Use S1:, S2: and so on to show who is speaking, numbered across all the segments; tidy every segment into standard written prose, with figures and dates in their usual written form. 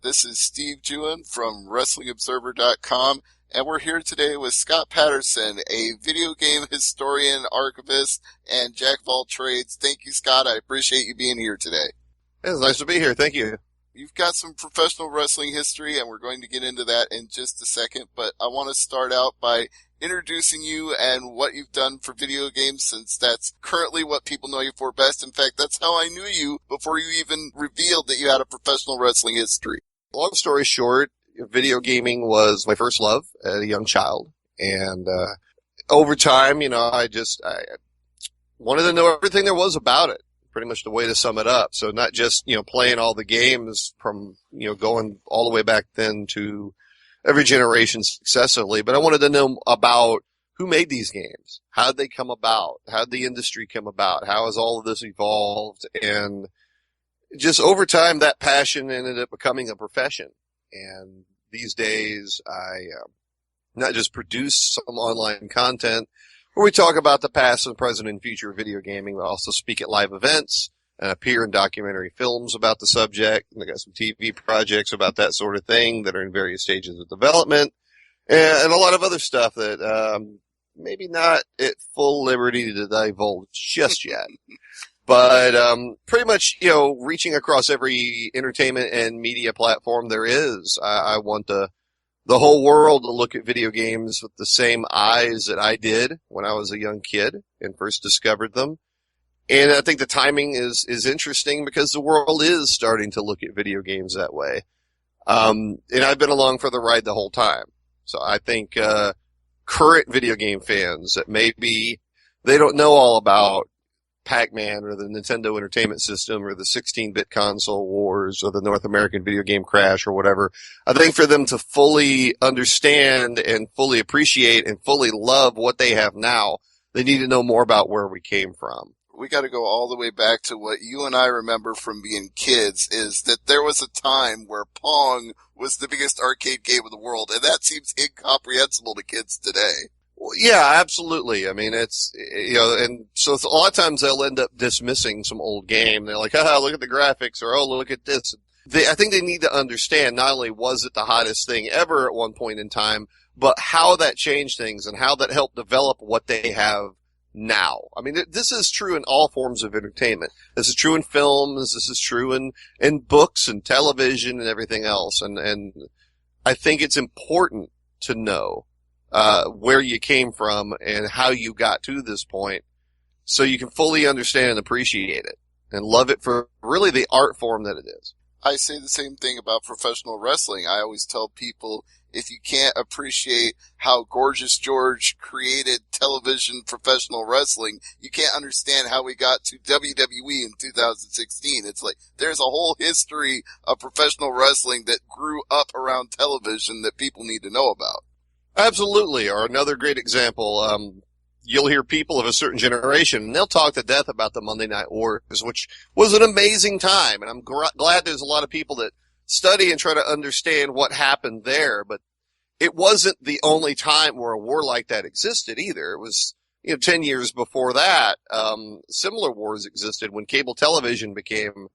S1: This is Steve Jewin from WrestlingObserver.com, and we're here today with Scott Patterson, a video game historian, archivist, and jack of all trades. Thank you, Scott. I appreciate you being here today.
S2: It's nice to be here. Thank you.
S1: You've got some professional wrestling history, and we're going to get into that in just a second, but I want to start out by introducing you and what you've done for video games, since that's currently what people know you for best. In fact, that's how I knew you before you even revealed that you had a professional wrestling history.
S2: Long story short, video gaming was my first love as a young child. And over time, I wanted to know everything there was about it. Pretty much the way to sum it up. So not just, playing all the games from, going all the way back then to every generation successively, but I wanted to know about who made these games. How did they come about? How did the industry come about? How has all of this evolved? And just over time, that passion ended up becoming a profession. And these days, I not just produce some online content where we talk about the past and present and future of video gaming, but also speak at live events and appear in documentary films about the subject. And I got some TV projects about that sort of thing that are in various stages of development, and a lot of other stuff that maybe not at full liberty to divulge just yet. But pretty much, reaching across every entertainment and media platform there is. I want the whole world to look at video games with the same eyes that I did when I was a young kid and first discovered them. And I think the timing is interesting because the world is starting to look at video games that way. And I've been along for the ride the whole time. So I think current video game fans that maybe they don't know all about Pac-Man or the Nintendo Entertainment System or the 16-bit console wars or the North American video game crash or whatever. I think for them to fully understand and fully appreciate and fully love what they have now, they need to know more about where we came from.
S1: We got to go all the way back to what you and I remember from being kids, is that there was a time where Pong was the biggest arcade game in the world, and that seems incomprehensible to kids today.
S2: Well, yeah, absolutely. I mean, it's, and so a lot of times they'll end up dismissing some old game. They're like, look at the graphics, or, look at this. I think they need to understand not only was it the hottest thing ever at one point in time, but how that changed things and how that helped develop what they have now. I mean, this is true in all forms of entertainment. This is true in films. This is true in books and television and everything else. And I think it's important to know where you came from and how you got to this point so you can fully understand and appreciate it and love it for really the art form that it is.
S1: I say the same thing about professional wrestling. I always tell people, if you can't appreciate how Gorgeous George created television professional wrestling, you can't understand how we got to WWE in 2016. It's like there's a whole history of professional wrestling that grew up around television that people need to know about.
S2: Absolutely. Or another great example, you'll hear people of a certain generation, and they'll talk to death about the Monday Night Wars, which was an amazing time. And I'm glad there's a lot of people that study and try to understand what happened there. But it wasn't the only time where a war like that existed either. It was, 10 years before that, similar wars existed when cable television became,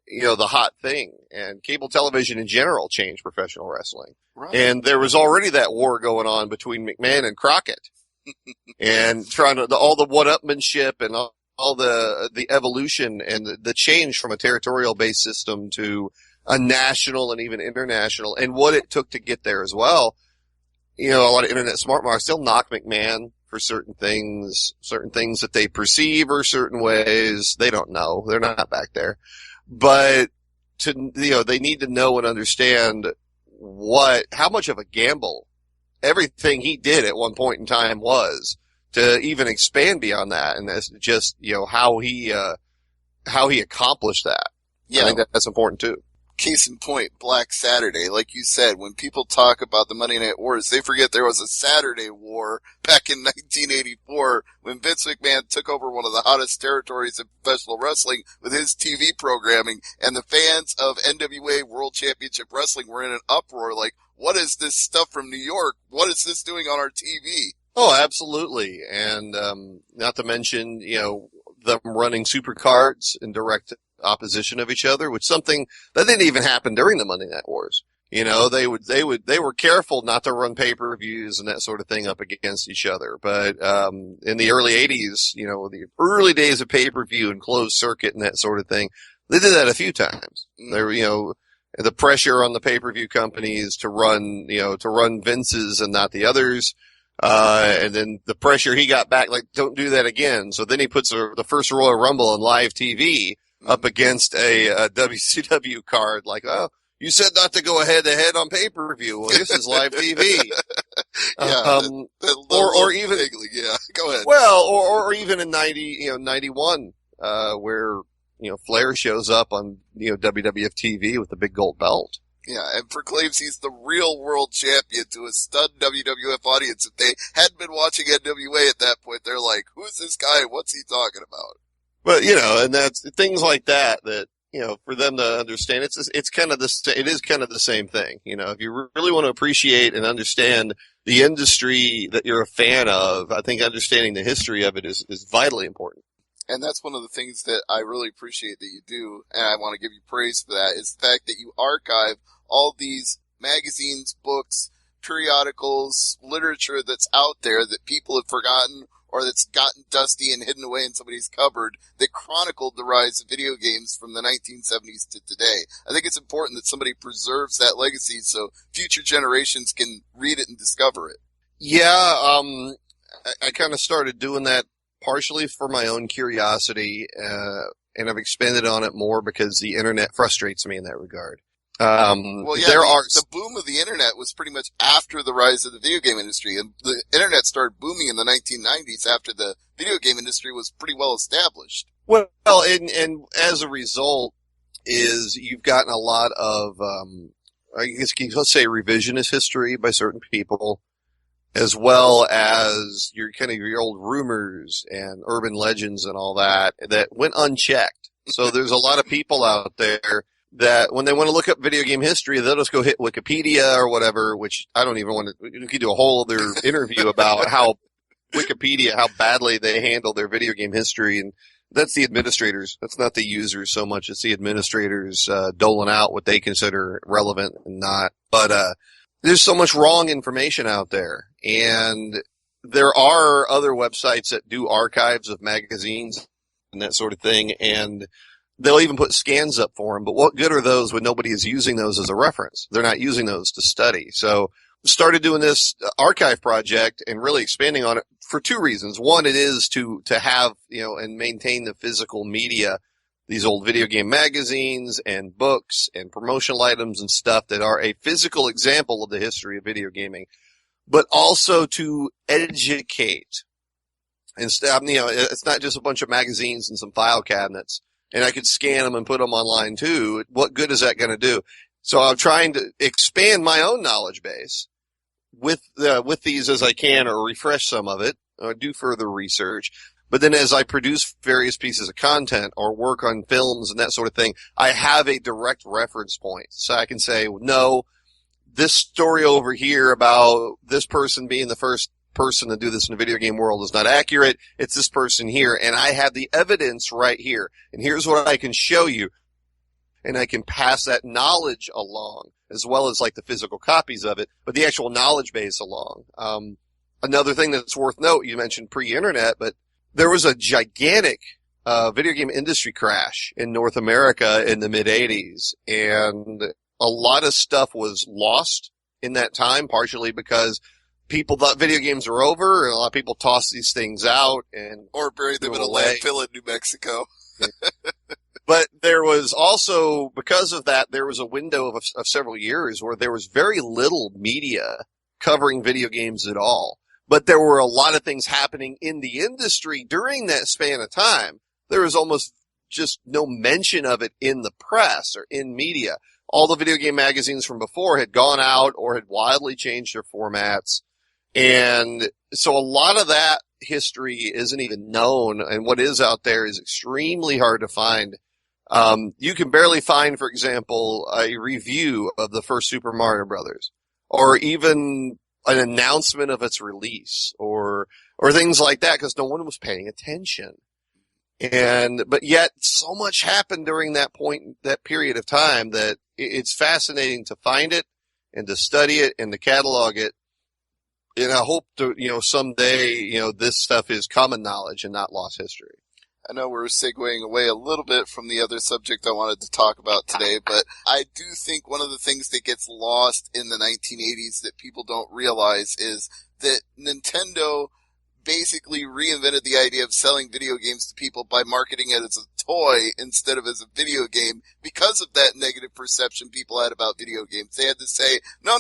S2: the hot thing. And cable television in general changed professional wrestling.
S1: Right.
S2: And there was already that war going on between McMahon and Crockett. And trying to, all the one-upmanship and all the evolution and the change from a territorial-based system to a national and even international, and what it took to get there as well. A lot of internet smart marks still knock McMahon for certain things that they perceive or certain ways. They don't know. They're not back there. But they need to know and understand how much of a gamble everything he did at one point in time was to even expand beyond that. And that's just, how he accomplished that.
S1: Yeah.
S2: I think that's important too.
S1: Case in point, Black Saturday. Like you said, when people talk about the Monday Night Wars, they forget there was a Saturday War back in 1984 when Vince McMahon took over one of the hottest territories in professional wrestling with his TV programming, and the fans of NWA World Championship Wrestling were in an uproar like, what is this stuff from New York? What is this doing on our TV?
S2: Oh, absolutely. And not to mention, them running supercards in direct opposition of each other, which something that didn't even happen during the Monday Night Wars. You know, they were careful not to run pay-per-views and that sort of thing up against each other. But, in the early 80s, you know, the early days of pay-per-view and closed circuit and that sort of thing, they did that a few times. They were, you know, the pressure on the pay-per-view companies to run Vince's and not the others. And then the pressure he got back, like, don't do that again. So then he puts the first Royal Rumble on live TV up against a WCW card, like, oh, you said not to go head to head on pay-per-view. Well, this is live TV.
S1: Yeah.
S2: Or even,
S1: yeah, go ahead.
S2: well, or even in 91, where, you know, Flair shows up on, you know, WWF TV with the big gold belt.
S1: Yeah, and proclaims he's the real world champion to a stunned WWF audience. If they hadn't been watching NWA at that point, they're like, who's this guy? What's he talking about?
S2: But, you know, and that's things like that, you know, for them to understand, it is kind of the same thing. You know, if you really want to appreciate and understand the industry that you're a fan of, I think understanding the history of it is vitally important.
S1: And that's one of the things that I really appreciate that you do, and I want to give you praise for that, is the fact that you archive all these magazines, books, periodicals, literature that's out there that people have forgotten or that's gotten dusty and hidden away in somebody's cupboard that chronicled the rise of video games from the 1970s to today. I think it's important that somebody preserves that legacy so future generations can read it and discover it.
S2: Yeah, I kind of started doing that partially for my own curiosity, and I've expanded on it more because the internet frustrates me in that regard.
S1: Well, yeah, the boom of the internet was pretty much after the rise of the video game industry, and the internet started booming in the 1990s after the video game industry was pretty well established.
S2: Well, and as a result is you've gotten a lot of, I guess let's say revisionist history by certain people, as well as your old rumors and urban legends and all that went unchecked. So there's a lot of people out there that when they want to look up video game history, they'll just go hit Wikipedia or whatever, which I don't even want to, you could do a whole other interview about how Wikipedia, how badly they handle their video game history. And that's the administrators. That's not the users so much. It's the administrators, doling out what they consider relevant and not. But, there's so much wrong information out there. And there are other websites that do archives of magazines and that sort of thing. And they'll even put scans up for them. But what good are those when nobody is using those as a reference? They're not using those to study. So started doing this archive project and really expanding on it for two reasons. One, it is to have, you know, and maintain the physical media, these old video game magazines and books and promotional items and stuff that are a physical example of the history of video gaming, but also to educate. And, you know, it's not just a bunch of magazines and some file cabinets. And I could scan them and put them online too. What good is that going to do? So I'm trying to expand my own knowledge base with these as I can, or refresh some of it, or do further research. But then as I produce various pieces of content or work on films and that sort of thing, I have a direct reference point. So I can say, no, this story over here about this person being the first person to do this in the video game world is not accurate. It's this person here, and I have the evidence right here. And here's what I can show you. And I can pass that knowledge along, as well as like the physical copies of it, but the actual knowledge base along. Another thing that's worth note, you mentioned pre-internet, but there was a gigantic video game industry crash in North America in the mid-'80s, and a lot of stuff was lost in that time, partially because people thought video games were over, and a lot of people tossed these things out
S1: or buried them in a landfill in New Mexico.
S2: But there was also, because of that, there was a window of several years where there was very little media covering video games at all. But there were a lot of things happening in the industry during that span of time. There was almost just no mention of it in the press or in media. All the video game magazines from before had gone out or had wildly changed their formats. And so a lot of that history isn't even known, and what is out there is extremely hard to find. You can barely find, for example, a review of the first Super Mario Brothers, or even an announcement of its release, or things like that, because no one was paying attention. But yet so much happened during that period of time that it's fascinating to find it and to study it and to catalog it. And I hope to, someday, this stuff is common knowledge and not lost history.
S1: I know we're segueing away a little bit from the other subject I wanted to talk about today, but I do think one of the things that gets lost in the 1980s that people don't realize is that Nintendo basically reinvented the idea of selling video games to people by marketing it as a toy instead of as a video game because of that negative perception people had about video games. They had to say, no.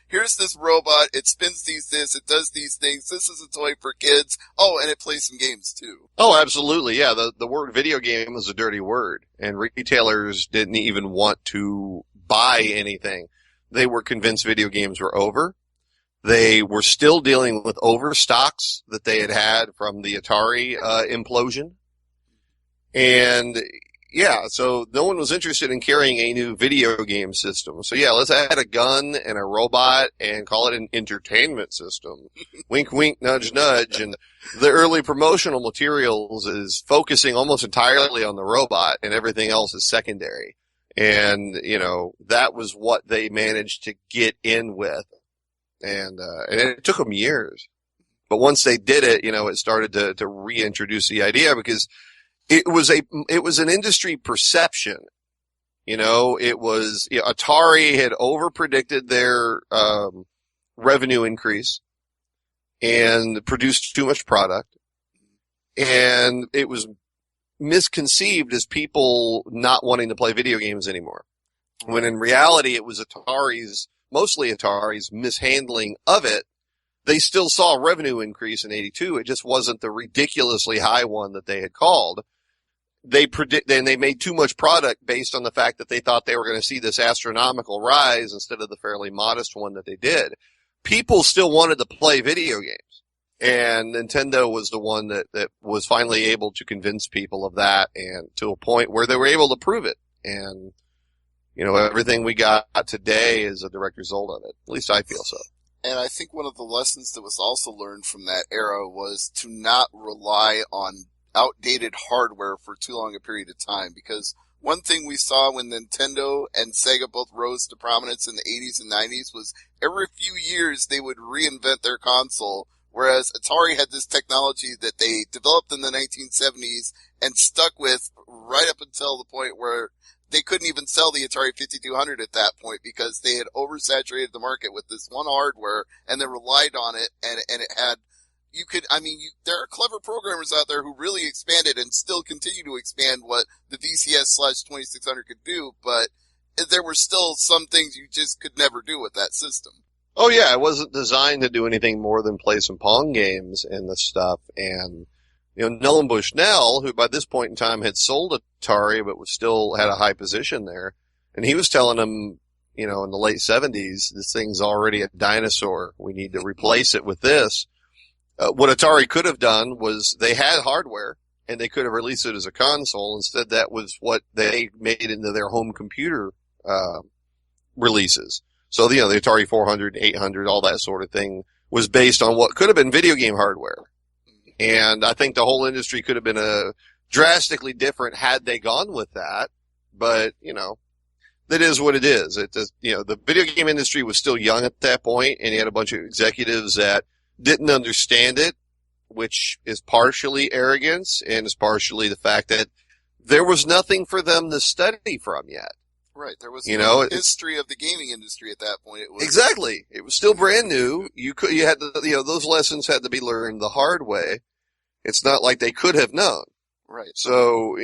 S1: Here's this robot. It spins this. It does these things. This is a toy for kids. Oh, and it plays some games too.
S2: Oh, absolutely. Yeah. The word video game is a dirty word, and retailers didn't even want to buy anything. They were convinced video games were over. They were still dealing with overstocks that they had from the Atari implosion. And yeah, so no one was interested in carrying a new video game system. So yeah, let's add a gun and a robot and call it an entertainment system. Wink, wink, nudge, nudge. And the early promotional materials is focusing almost entirely on the robot, and everything else is secondary. And, that was what they managed to get in with. And it took them years. But once they did it, it started to reintroduce the idea because it was an industry perception. Atari had overpredicted their, revenue increase and produced too much product. And it was misconceived as people not wanting to play video games anymore. When in reality, it was mostly Atari's mishandling of it. They still saw a revenue increase in 82. It just wasn't the ridiculously high one that they had called. And they made too much product based on the fact that they thought they were going to see this astronomical rise instead of the fairly modest one that they did. People still wanted to play video games. And Nintendo was the one that was finally able to convince people of that, and to a point where they were able to prove it. And everything we got today is a direct result of it. At least I feel so.
S1: And I think one of the lessons that was also learned from that era was to not rely on outdated hardware for too long a period of time. Because one thing we saw when Nintendo and Sega both rose to prominence in the 80s and 90s was every few years they would reinvent their console. Whereas Atari had this technology that they developed in the 1970s and stuck with right up until the point where they couldn't even sell the Atari 5200 at that point because they had oversaturated the market with this one hardware and they relied on it, and it had, there are clever programmers out there who really expanded and still continue to expand what the VCS/2600 could do, but there were still some things you just could never do with that system.
S2: Oh yeah, it wasn't designed to do anything more than play some Pong games and the stuff. And Nolan Bushnell, who by this point in time had sold Atari but was still had a high position there, and he was telling them, in the late 70s, this thing's already a dinosaur. We need to replace it with this. What Atari could have done was they had hardware and they could have released it as a console. Instead, that was what they made into their home computer releases. So, the Atari 400, 800, all that sort of thing was based on what could have been video game hardware. And I think the whole industry could have been drastically different had they gone with that. But, that is what it is. The video game industry was still young at that point, and you had a bunch of executives that didn't understand it, which is partially arrogance and is partially the fact that there was nothing for them to study from yet.
S1: Right. There was no history of the gaming industry at that point.
S2: Exactly. It was still brand new. You had to, those lessons had to be learned the hard way. It's not like they could have known.
S1: Right.
S2: So,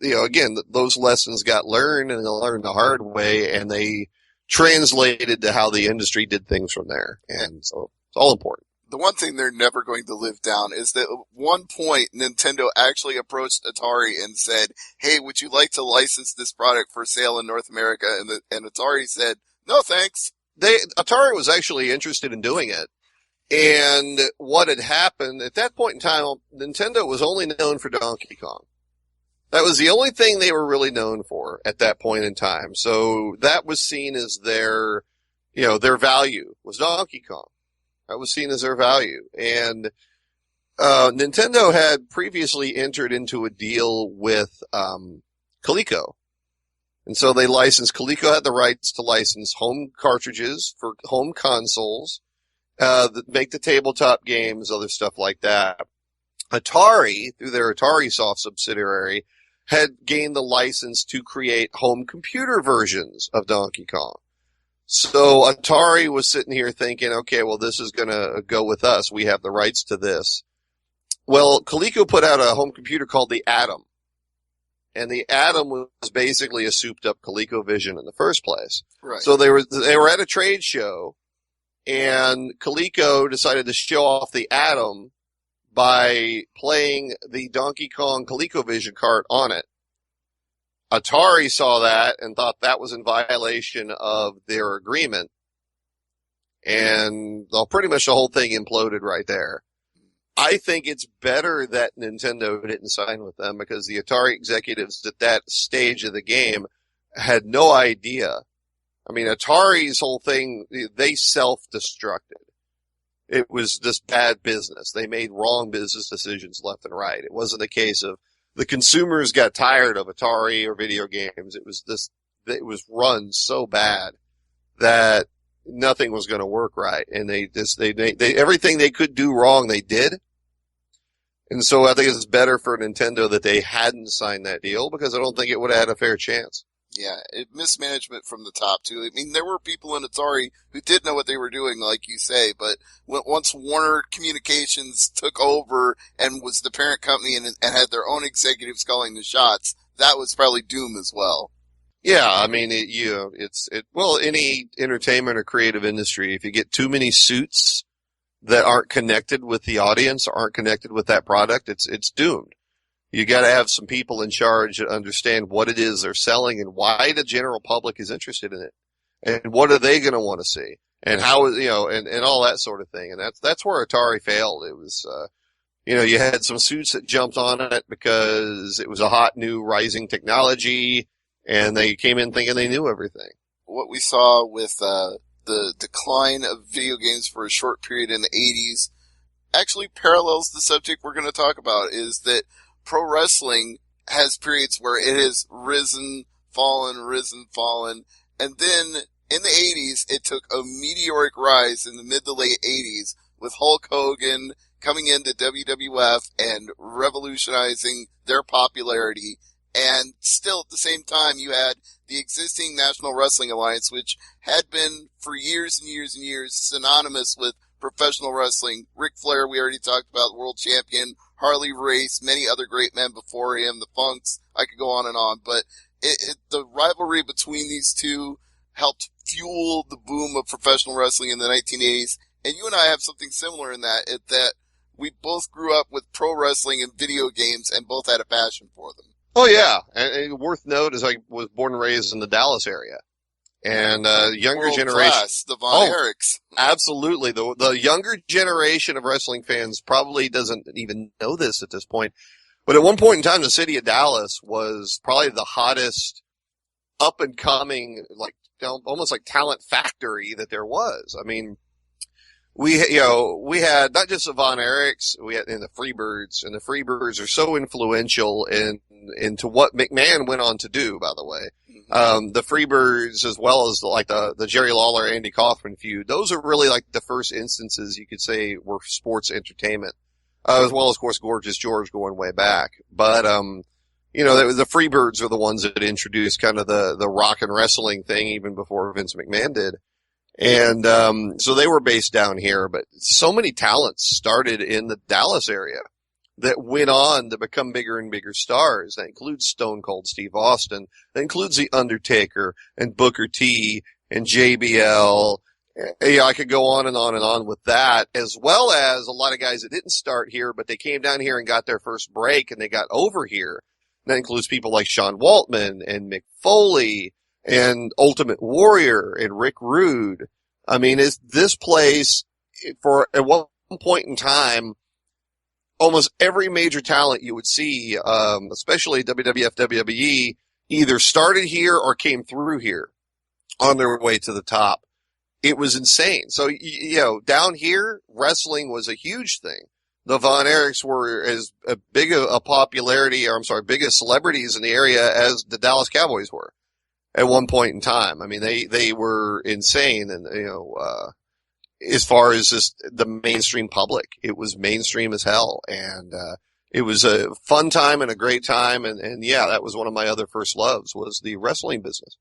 S2: again, those lessons got learned and they learned the hard way, and they translated to how the industry did things from there. And so it's all important.
S1: The one thing they're never going to live down is that at one point Nintendo actually approached Atari and said, hey, would you like to license this product for sale in North America? And Atari said, no thanks.
S2: Atari was actually interested in doing it. And what had happened at that point in time, Nintendo was only known for Donkey Kong. That was the only thing they were really known for at that point in time. So that was seen as their value was Donkey Kong. That was seen as their value. And Nintendo had previously entered into a deal with Coleco. And so they licensed, Coleco had the rights to license home cartridges for home consoles, that make the tabletop games, other stuff like that. Atari, through their Atari Soft subsidiary, had gained the license to create home computer versions of Donkey Kong. So Atari was sitting here thinking, okay, well, this is going to go with us. We have the rights to this. Well, Coleco put out a home computer called the Atom. And the Atom was basically a souped-up ColecoVision in the first place.
S1: Right.
S2: So they were at a trade show, and Coleco decided to show off the Atom by playing the Donkey Kong ColecoVision cart on it. Atari saw that and thought that was in violation of their agreement, and pretty much the whole thing imploded right there. I think it's better that Nintendo didn't sign with them, because the Atari executives at that stage of the game had no idea. I mean, Atari's whole thing, they self-destructed. It was this bad business. They made wrong business decisions left and right. It wasn't a case of the consumers got tired of Atari or video games. It was run so bad that nothing was going to work right. And they everything they could do wrong, they did. And so I think it's better for Nintendo that they hadn't signed that deal, because I don't think it would have had a fair chance.
S1: Yeah, mismanagement from the top, too. I mean, there were people in Atari who did know what they were doing, like you say, but once Warner Communications took over and was the parent company and had their own executives calling the shots, that was probably doom as well.
S2: Yeah, I mean, well, any entertainment or creative industry, if you get too many suits that aren't connected with the audience, aren't connected with that product, it's doomed. You got to have some people in charge that understand what it is they're selling and why the general public is interested in it, and what are they going to want to see, and how, and all that sort of thing. And that's where Atari failed. It was, you had some suits that jumped on it because it was a hot new rising technology, and they came in thinking they knew everything.
S1: What we saw with the decline of video games for a short period in the 80s actually parallels the subject we're going to talk about, is that pro wrestling has periods where it has risen, fallen, and then in the 80s, it took a meteoric rise in the mid to late 80s with Hulk Hogan coming into WWF and revolutionizing their popularity. And still at the same time, you had the existing National Wrestling Alliance, which had been for years and years and years synonymous with professional wrestling. Ric Flair, we already talked about, world champion. Harley Race, many other great men before him, the Funks, I could go on and on, but the rivalry between these two helped fuel the boom of professional wrestling in the 1980s, and you and I have something similar in that we both grew up with pro wrestling and video games and both had a passion for them.
S2: Oh yeah, and worth note is I was born and raised in the Dallas area. And younger
S1: World
S2: generation,
S1: class, the Von Erichs.
S2: Absolutely. The younger generation of wrestling fans probably doesn't even know this at this point. But at one point in time, the city of Dallas was probably the hottest up and coming, almost like talent factory that there was. I mean, we had not just the Von Erichs, we had the Freebirds, and the Freebirds are so influential into what McMahon went on to do, by the way. The Freebirds, as well as the Jerry Lawler, Andy Kaufman feud, those are really like the first instances you could say were sports entertainment, as well as, of course, Gorgeous George going way back. But, the Freebirds are the ones that introduced kind of the rock and wrestling thing even before Vince McMahon did. And, so they were based down here, but so many talents started in the Dallas area that went on to become bigger and bigger stars. That includes Stone Cold Steve Austin. That includes The Undertaker and Booker T and JBL. I could go on and on and on with that, as well as a lot of guys that didn't start here, but they came down here and got their first break and they got over here. That includes people like Sean Waltman and Mick Foley and Ultimate Warrior and Rick Rude. I mean, this place, at one point in time, almost every major talent you would see, especially WWF, WWE, either started here or came through here on their way to the top. It was insane. So, down here, wrestling was a huge thing. the Von Erichs were as big a popularity, or I'm sorry, big as celebrities in the area as the Dallas Cowboys were at one point in time. I mean, they were insane, and as far as just the mainstream public, it was mainstream as hell, and it was a fun time and a great time, and yeah, that was one of my other first loves, was the wrestling business.